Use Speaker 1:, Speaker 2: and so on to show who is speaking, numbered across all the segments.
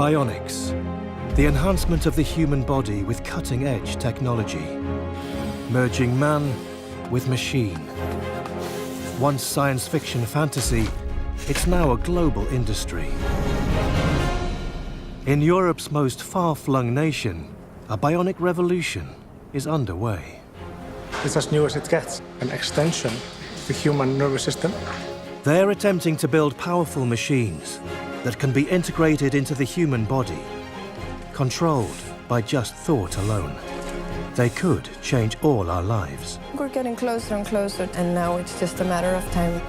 Speaker 1: Bionics, the enhancement of the human body with cutting-edge technology, merging man with machine. Once science fiction fantasy, it's now a global industry. In Europe's most far-flung nation, a bionic revolution is underway.
Speaker 2: It's as new as it gets, an extension of the human nervous system.
Speaker 1: They're attempting to build powerful machines that can be integrated into the human body, controlled by just thought alone. They could change all our lives.
Speaker 3: We're getting closer and closer, and now it's just a matter of time.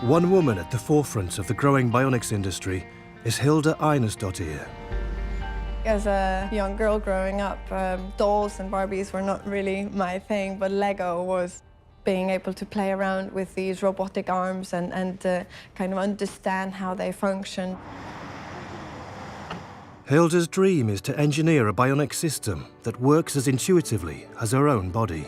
Speaker 1: One woman at the forefront of the growing bionics industry is Hilda Einarsdottir.
Speaker 3: As a young girl growing up, dolls and Barbies were not really my thing, but Lego was. Being able to play around with these robotic arms and kind of understand how they function.
Speaker 1: Hilda's dream is to engineer a bionic system that works as intuitively as her own body.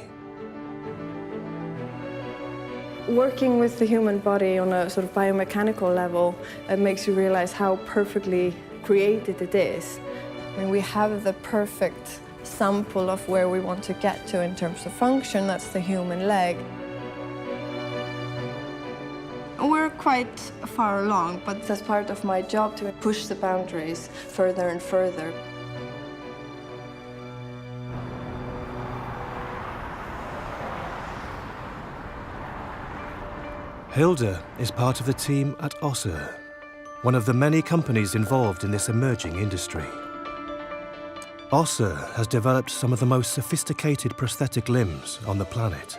Speaker 3: Working with the human body on a sort of biomechanical level, it makes you realize how perfectly created it is. I mean, we have the perfect sample of where we want to get to in terms of function. That's the human leg. We're quite far along, but that's part of my job to push the boundaries further and further.
Speaker 1: Hilda is part of the team at Össur, one of the many companies involved in this emerging industry. Össur has developed some of the most sophisticated prosthetic limbs on the planet.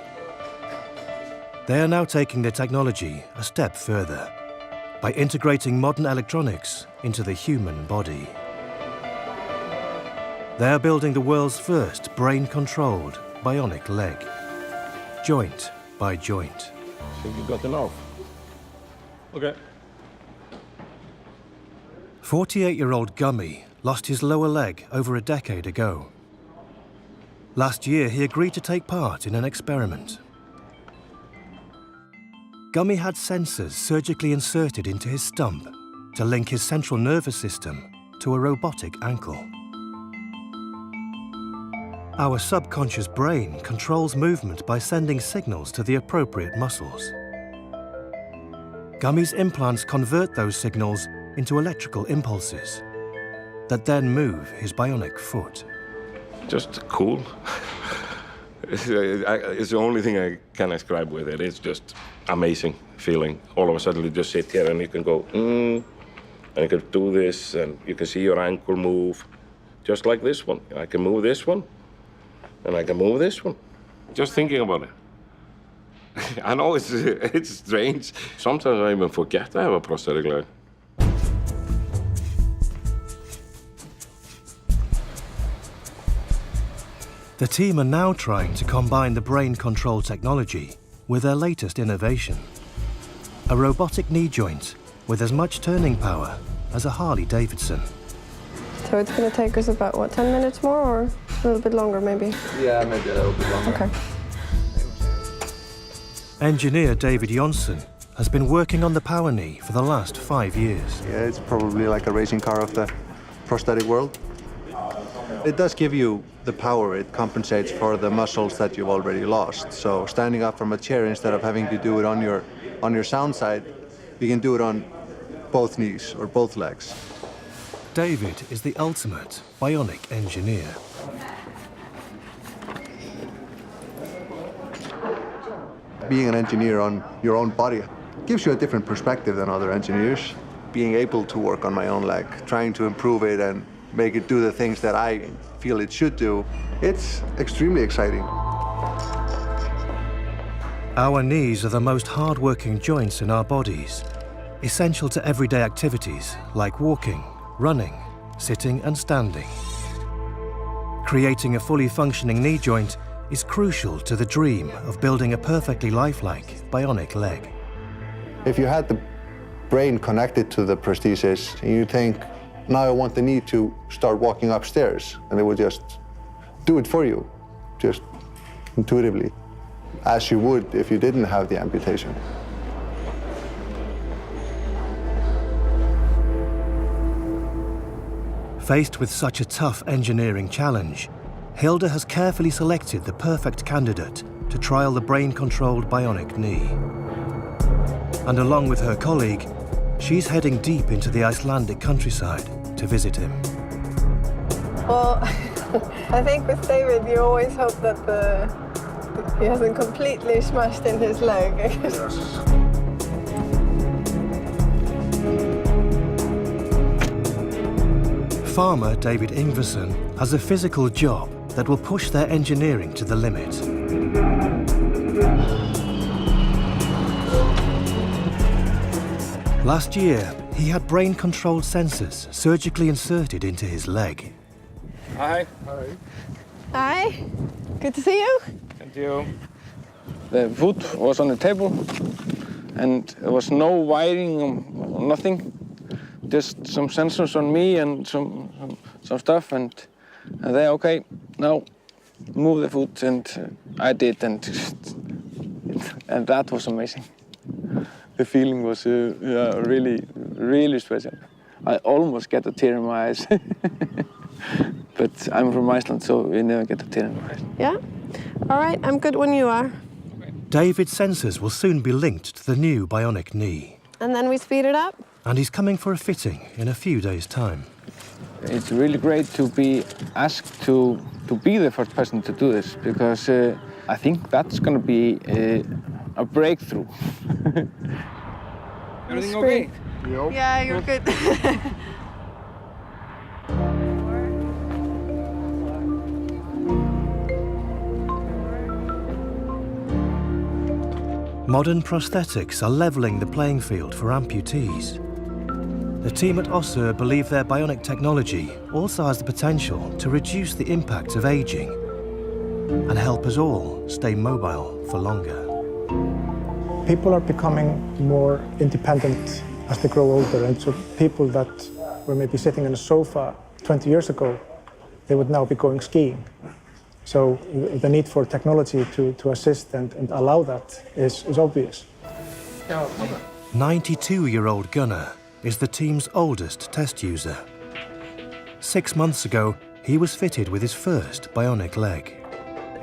Speaker 1: They are now taking the technology a step further by integrating modern electronics into the human body. They are building the world's first brain-controlled bionic leg, joint by joint.
Speaker 4: I think you got enough. Okay.
Speaker 1: 48-year-old Gummy lost his lower leg over a decade ago. Last year, he agreed to take part in an experiment. Gummy had sensors surgically inserted into his stump to link his central nervous system to a robotic ankle. Our subconscious brain controls movement by sending signals to the appropriate muscles. Gummy's implants convert those signals into electrical impulses that then move his bionic foot.
Speaker 4: Just cool. It's the only thing I can describe with it. It's just amazing feeling. All of a sudden you just sit here and you can go, and you can do this, and you can see your ankle move, just like this one. I can move this one. And I can move this one. Just thinking about it. I know it's strange. Sometimes I even forget I have a prosthetic leg.
Speaker 1: The team are now trying to combine the brain control technology with their latest innovation. A robotic knee joint with as much turning power as a Harley Davidson.
Speaker 3: So it's going to take us about, what, 10 minutes more, or a little bit longer, maybe?
Speaker 5: Yeah, maybe a little bit longer.
Speaker 3: Okay.
Speaker 1: Engineer David Jonsson has been working on the Power Knee for the last 5 years.
Speaker 5: Yeah, it's probably like a racing car of the prosthetic world. It does give you the power. It compensates for the muscles that you've already lost. So standing up from a chair, instead of having to do it on your sound side, you can do it on both knees or both legs.
Speaker 1: David is the ultimate bionic engineer.
Speaker 5: Being an engineer on your own body gives you a different perspective than other engineers. Being able to work on my own leg, trying to improve it and make it do the things that I feel it should do, it's extremely exciting.
Speaker 1: Our knees are the most hard-working joints in our bodies, essential to everyday activities like walking, running, sitting and standing. Creating a fully functioning knee joint is crucial to the dream of building a perfectly lifelike bionic leg.
Speaker 5: If you had the brain connected to the prosthesis, and you think, now I want the knee to start walking upstairs, and it would just do it for you, just intuitively, as you would if you didn't have the amputation.
Speaker 1: Faced with such a tough engineering challenge, Hilda has carefully selected the perfect candidate to trial the brain-controlled bionic knee. And along with her colleague, she's heading deep into the Icelandic countryside to visit him.
Speaker 3: Well, I think with David, you always hope that he hasn't completely smashed in his leg.
Speaker 1: Farmer David Ingvason has a physical job that will push their engineering to the limit. Last year, he had brain-controlled sensors surgically inserted into his leg.
Speaker 6: Hi.
Speaker 3: Hi, good to see you.
Speaker 6: Thank you. The food was on the table, and there was no wiring or nothing. Just some sensors on me and some stuff, and they okay. Now move the food, and I did, and that was amazing. The feeling was really special. I almost get a tear in my eyes. But I'm from Iceland, so we never get a tear in my eyes.
Speaker 3: Yeah? All right, I'm good when you are.
Speaker 1: David's sensors will soon be linked to the new bionic knee.
Speaker 3: And then we speed it up?
Speaker 1: And he's coming for a fitting in a few days' time.
Speaker 6: It's really great to be asked to be the first person to do this, because I think that's going to be a breakthrough. Everything okay?
Speaker 3: Yeah, you're good.
Speaker 1: Modern prosthetics are levelling the playing field for amputees. The team at Össur believe their bionic technology also has the potential to reduce the impact of ageing and help us all stay mobile for longer.
Speaker 2: People are becoming more independent as they grow older, and so people that were maybe sitting on a sofa 20 years ago, they would now be going skiing. So the need for technology to assist and allow that is obvious.
Speaker 1: 92-year-old Gunnar is the team's oldest test user. 6 months ago, he was fitted with his first bionic leg.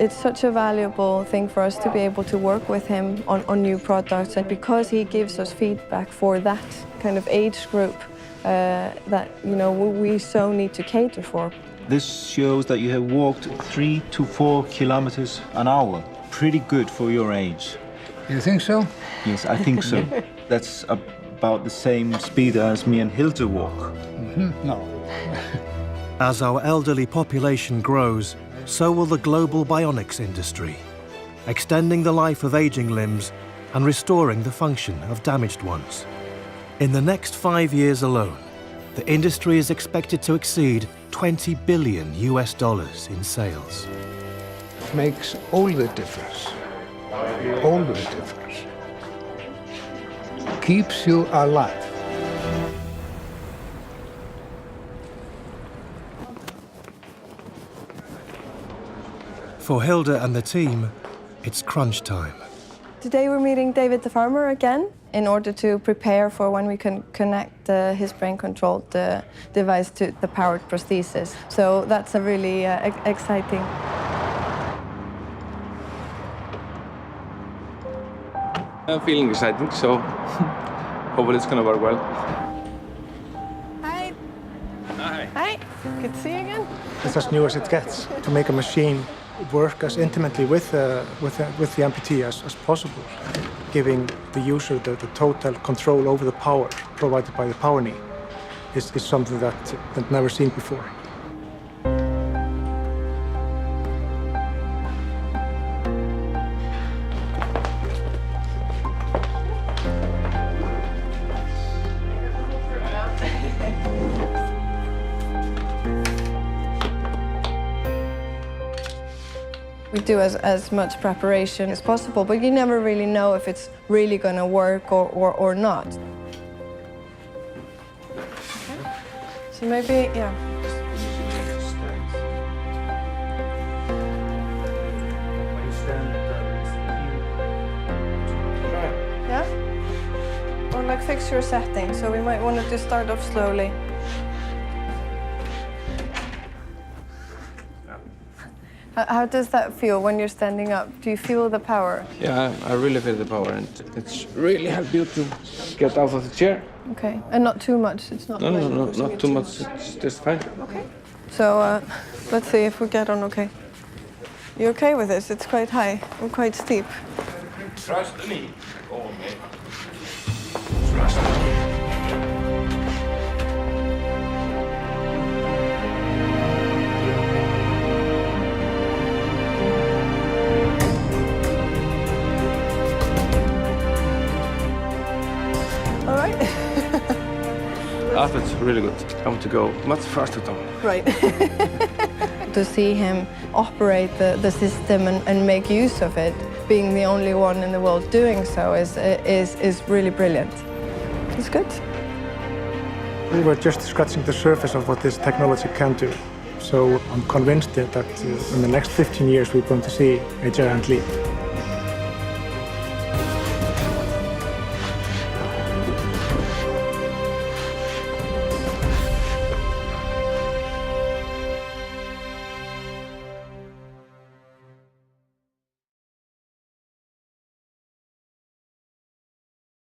Speaker 3: It's such a valuable thing for us to be able to work with him on new products, and because he gives us feedback for that kind of age group that we so need to cater for.
Speaker 7: This shows that you have walked 3 to 4 kilometers an hour. Pretty good for your age.
Speaker 8: You think so?
Speaker 7: Yes, I think so. That's about the same speed as me and Hilda walk.
Speaker 8: No.
Speaker 1: As our elderly population grows, so will the global bionics industry, extending the life of aging limbs and restoring the function of damaged ones. In the next 5 years alone, the industry is expected to exceed $20 billion in sales.
Speaker 8: Makes all the difference. All the difference. Keeps you alive.
Speaker 1: For Hilda and the team, it's crunch time.
Speaker 3: Today we're meeting David the farmer again in order to prepare for when we can connect his brain-controlled device to the powered prosthesis. So that's a really exciting.
Speaker 6: I'm feeling exciting, so hopefully it's going to work well.
Speaker 3: Hi.
Speaker 6: Hi.
Speaker 3: Hi. Good to see you again.
Speaker 2: It's as new as it gets to make a machine work as intimately with the amputee as possible, giving the user the total control over the power provided by the power knee is something that's never seen before.
Speaker 3: We do as much preparation as possible, but you never really know if it's really going to work or not. Okay. So maybe, yeah. Yeah? Or like fix your setting, so we might want to just start off slowly. How does that feel when you're standing up? Do you feel the power?
Speaker 6: Yeah, I really feel the power, and it's really helped you to get out of the chair.
Speaker 3: Okay, and not too much. It's not.
Speaker 6: No, not too much. It's just fine.
Speaker 3: Okay. So let's see if we get on okay. You okay with this? It's quite high and quite steep.
Speaker 4: Trust me. Oh, man. Trust me.
Speaker 3: All right.
Speaker 6: That was really good. I want to go much faster down.
Speaker 3: Right. To see him operate the system and make use of it, being the only one in the world doing so, is really brilliant. It's good.
Speaker 2: We were just scratching the surface of what this technology can do. So I'm convinced that in the next 15 years we're going to see a giant leap.